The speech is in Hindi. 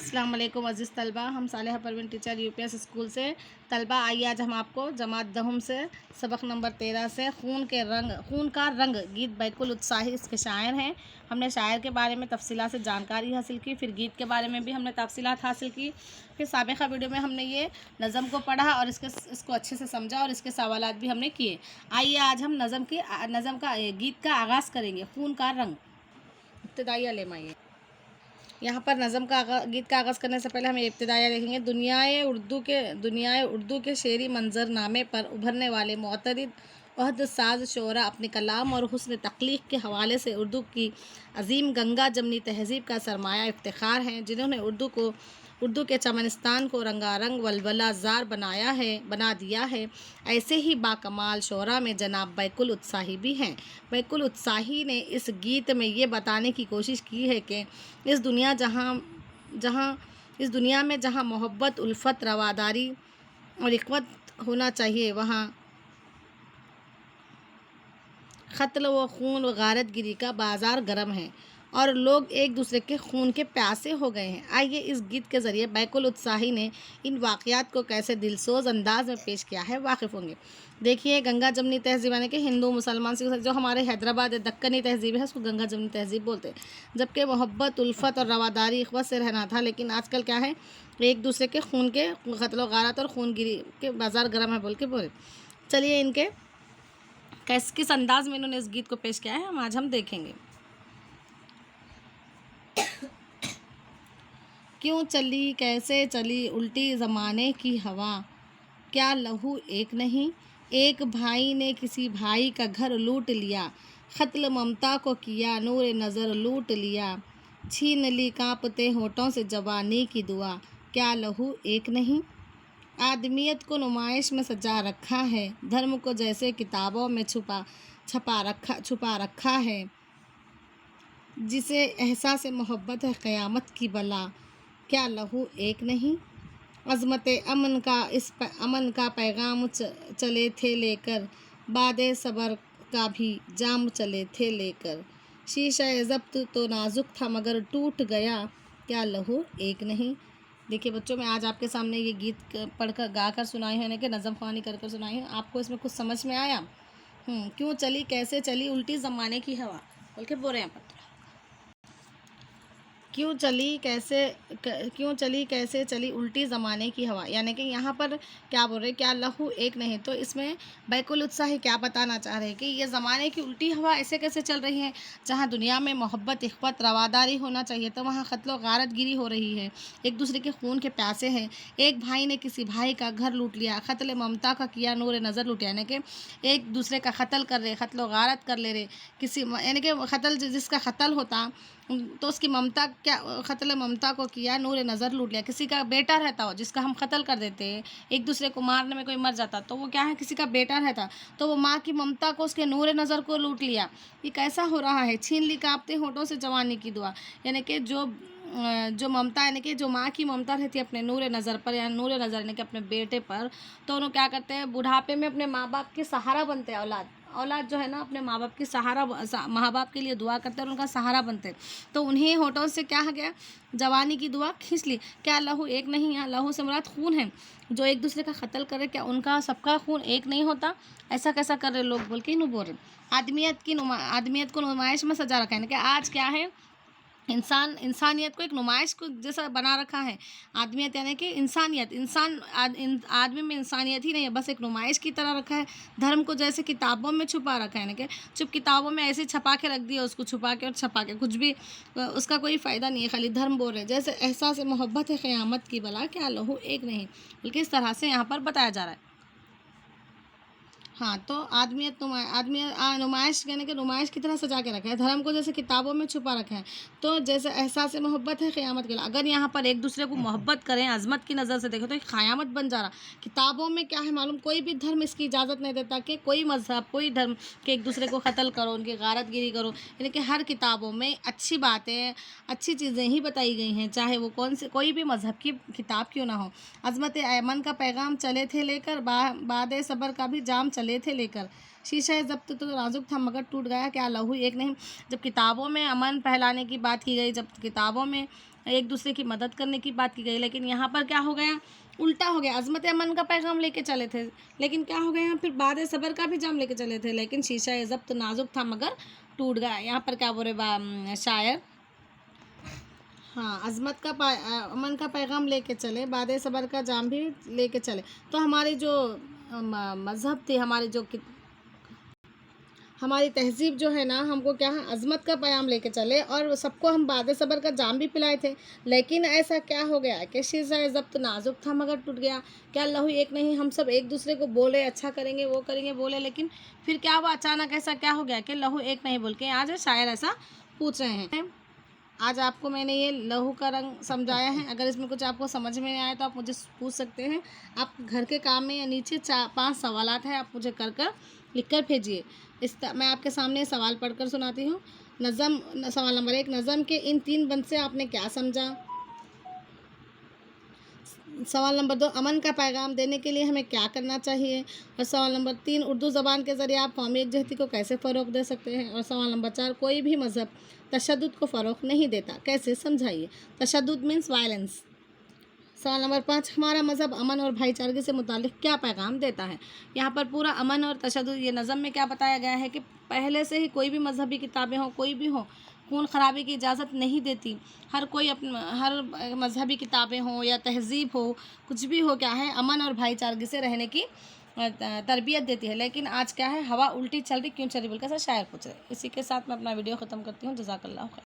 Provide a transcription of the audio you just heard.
अस्सलाम वालेकुम अज़ीज़ तलबा, हम Saleha Parveen teacher UPS school से तलबा। आइए आज हम आपको जमात दहम से सबक नंबर 13 से खून का रंग गीत बैकुल उत्साही इसके शायर हैं। हमने शायर के बारे में तफसीलात से जानकारी हासिल की, फिर गीत के बारे में भी हमने तफसीलात हासिल की। फिर साबिक़ा वीडियो में हमने ये नज़म को पढ़ा और इसको अच्छे से समझा और इसके सवालात भी हमने किए। आइए आज हम नज़म का गीत का आगाज़ करेंगे। खून का रंग इब्तिदाई लेमाइए। यहाँ पर नज़म का गीत का आगाज़ करने से पहले हम इब्तिदाया देखेंगे। दुनियाए उर्दू के शेरी मंजरनामे पर उभरने वाले मुअतदिद अहद साज शोरा अपने कलाम और हुस्न तख्लीक़ के हवाले से उर्दू की अजीम गंगा जमनी तहज़ीब का सरमाया इफ्तिखार हैं, जिन्होंने उर्दू के चमनिस्तान को रंगारंग वलवला ज़ार बना दिया है। ऐसे ही बाकमाल शोरा में जनाब बैकुल उत्साही भी हैं। बैकुल उत्साही ने इस गीत में ये बताने की कोशिश की है कि इस दुनिया में जहाँ मोहब्बत, उल्फत, रवादारी और इख़्वत होना चाहिए, वहाँ क़त्ल व खून व गारतगिरी का बाज़ार गर्म है और लोग एक दूसरे के खून के प्यासे हो गए हैं। आइए इस गीत के ज़रिए बैकुल उत्साही ने इन वाक़यात को कैसे दिलसोज़ अंदाज में पेश किया है, वाकिफ़ होंगे। देखिए, गंगा जमनी तहज़ीब यानी कि हिंदू मुसलमान सिख जो हमारे हैदराबाद दक्कनी तहज़ीब है, उसको गंगा जमनी तहज़ीब बोलते हैं। जबकि मोहब्बत, उल्फत और रवादारी इख़्वत से रहना था, लेकिन आजकल क्या है, एक दूसरे के खून के क़त्ल व गारत और खूनगिरी के बाज़ार गर्म है बोल के बोले। चलिए इनके किस अंदाज में इन्होंने इस गीत को पेश किया है, आज हम देखेंगे। क्यों चली कैसे चली उल्टी ज़माने की हवा, क्या लहू एक नहीं, एक भाई ने किसी भाई का घर लूट लिया, क़त्ल ममता को किया नूर नज़र लूट लिया, छीन ली कांपते होठों से जवानी की दुआ, क्या लहू एक नहीं। आदमियत को नुमाइश में सजा रखा है, धर्म को जैसे किताबों में छुपा रखा है, जिसे एहसास मोहब्बत है क़यामत की बला, क्या लहू एक नहीं। अज़मत अमन का पैगाम चले थे लेकर, बादे सबर का भी जाम चले थे लेकर, शीशा ज़ब्त तो नाजुक था मगर टूट गया, क्या लहू एक नहीं। देखिए बच्चों, मैं आज आपके सामने ये गीत पढ़कर गाकर सुनाई है, यानी कि नज़म ख़वानी कर सुनाई है। आपको इसमें कुछ समझ में आया? क्यों चली कैसे चली उल्टी ज़माने की हवा बोल के बोल रहे हैं यहाँ पर। क्यों चली कैसे चली उल्टी ज़माने की हवा, यानी कि यहाँ पर क्या बोल रहे, क्या लहू एक नहीं। तो इसमें बैकुल उत्साही क्या बताना चाह रहे हैं कि ये ज़माने की उल्टी हवा ऐसे कैसे चल रही है, जहाँ दुनिया में मोहब्बत, इख़्वत, रवादारी होना चाहिए, तो वहाँ क़त्ल व गारतगिरी हो रही है, एक दूसरे के खून के प्यासे हैं। एक भाई ने किसी भाई का घर लूट लिया, क़त्ल ममता का किया नूर नज़र लूट, यानी कि एक दूसरे का क़त्ल कर रहे, क़त्ल व गारत कर ले रहे किसी, यानी कि क़त्ल जिसका क़त्ल होता तो उसकी ममता क्या, क़त्ल ममता को किया नूर नज़र लूट लिया। किसी का बेटा रहता हो जिसका हम क़त्ल कर देते हैं, एक दूसरे को मारने में कोई मर जाता, तो वो क्या है, किसी का बेटा रहता, तो वो माँ की ममता को, उसके नूर नज़र को लूट लिया। ये कैसा हो रहा है, छीन ली कांपते होठों से जवानी की दुआ, यानी कि जो ममता, यानी कि जो माँ की ममता रहती है अपने नूर नज़र पर, या नूर नज़र यानी कि अपने बेटे पर, तो उन्होंने क्या करते हैं, बुढ़ापे में अपने माँ बाप के सहारा बनते हैं। औलाद जो है ना, अपने माँ बाप की माँ बाप के लिए दुआ करते हैं और उनका सहारा बनते हैं। तो उन्हीं होठों से क्या हो गया, जवानी की दुआ खींच ली। क्या लहू एक नहीं, यहाँ लहू से मुराद खून है। जो एक दूसरे का क़त्ल करे, क्या उनका सबका खून एक नहीं होता? ऐसा कैसा कर रहे लोग बोल के इन्हों बोल रहे। आदमियत को नुमाइश में सजा रखा है, कि आज क्या है, इंसानियत को एक नुमाइश को जैसा बना रखा है। आदमियत यानी कि आदमी में इंसानियत ही नहीं है, बस एक नुमाइश की तरह रखा है। धर्म को जैसे किताबों में छुपा रखा है, यानी कि चुप किताबों में ऐसे छपा के रख दिया, उसको छुपा के और छपा के, कुछ भी उसका कोई फ़ायदा नहीं है, खाली धर्म बोल रहे हैं। जैसे एहसास मोहब्बत है क़यामत की बला, क्या लहू एक नहीं, बल्कि इस तरह से यहाँ पर बताया जा रहा है। हाँ, तो नुमाइश यानी कि नुमाइश की तरह सजा के रखा है, धर्म को जैसे किताबों में छुपा रखा है। तो जैसे एहसास मोहब्बत है क़यामत के लिए, अगर यहाँ पर एक दूसरे को मोहब्बत करें, अज़मत की नज़र से देखें, तो एक क़यामत बन जा रहा। किताबों में क्या है मालूम, कोई भी धर्म इसकी इजाज़त नहीं देता कि कोई मज़हब, कोई धर्म के एक दूसरे को क़त्ल करो, उनकी गारतगिरी करो, यानी कि हर किताबों में अच्छी बातें, अच्छी चीज़ें ही बताई गई हैं, चाहे वो कोई भी मज़हब की किताब क्यों ना हो। अज़मत अमन का पैगाम चले थे लेकर, बादे सबर का भी जाम चले थे लेकर, शीशा ज़ब्त तो नाजुक था मगर टूट गया, क्या लहू एक नहीं। जब किताबों में अमन फैलाने की बात की गई, जब किताबों में एक दूसरे की मदद करने की बात की गई, लेकिन यहाँ पर क्या हो गया, उल्टा हो गया। अज़मत अमन का पैगाम लेके चले थे, लेकिन क्या हो गया यहाँ फिर बाद सब्र का भी जाम लेके चले थे, लेकिन शीशा ज़ब्त नाजुक था मगर टूट गया। यहाँ पर क्या बोले शायर, हाँ, अज़मत का अमन का पैगाम लेके चले, बाद सब्र का जाम भी लेके चले। तो हमारी जो मज़हब थी, हमारी तहज़ीब जो है ना, हमको क्या है, अज़मत का पैगाम लेके चले और सबको हम बाद सब्र का जाम भी पिलाए थे। लेकिन ऐसा क्या हो गया कि शीशा ज़ब्त नाजुक था मगर टूट गया। क्या लहू एक नहीं, हम सब एक दूसरे को बोले अच्छा करेंगे वो करेंगे बोले, लेकिन फिर क्या हुआ, अचानक ऐसा क्या हो गया कि लहू एक नहीं बोल के आज शायर ऐसा पूछ रहे हैं। आज आपको मैंने ये लहू का रंग समझाया है। अगर इसमें कुछ आपको समझ में नहीं आया तो आप मुझे पूछ सकते हैं। आप घर के काम में या नीचे 4-5 सवालात हैं, आप मुझे कर लिख कर भेजिए। मैं आपके सामने सवाल पढ़कर सुनाती हूँ। सवाल नंबर 1, नज़म के इन 3 बंद से आपने क्या समझा। सवाल नंबर 2, अमन का पैगाम देने के लिए हमें क्या करना चाहिए। और सवाल नंबर 3, उर्दू ज़बान के ज़रिए आप कौमी यकजहती को कैसे फ़रोग़ दे सकते हैं। और सवाल नंबर 4, कोई भी मज़हब तशद्दुद को फ़रोग़ नहीं देता, कैसे समझाइए। तशद्दुद मीन्स वायलेंस। सवाल नंबर 5, हमारा मज़हब अमन और भाईचारगी से मुताल्लिक़ क्या पैगाम देता है। यहाँ पर पूरा अमन और तशद्दुद, ये नज़म में क्या बताया गया है कि पहले से ही कोई भी मज़हबी किताबें हों, कोई भी हो, खून खराबे की इजाज़त नहीं देती। हर मज़हबी किताबें हों या तहज़ीब हो, कुछ भी हो, क्या है, अमन और भाईचारगी से रहने की तरबियत देती है। लेकिन आज क्या है, हवा उल्टी चल रही, क्यों चल रही बोल के ऐसा शायर पूछ रहे। इसी के साथ मैं अपना वीडियो ख़त्म करती हूँ। जज़ाकल्लाह खैर।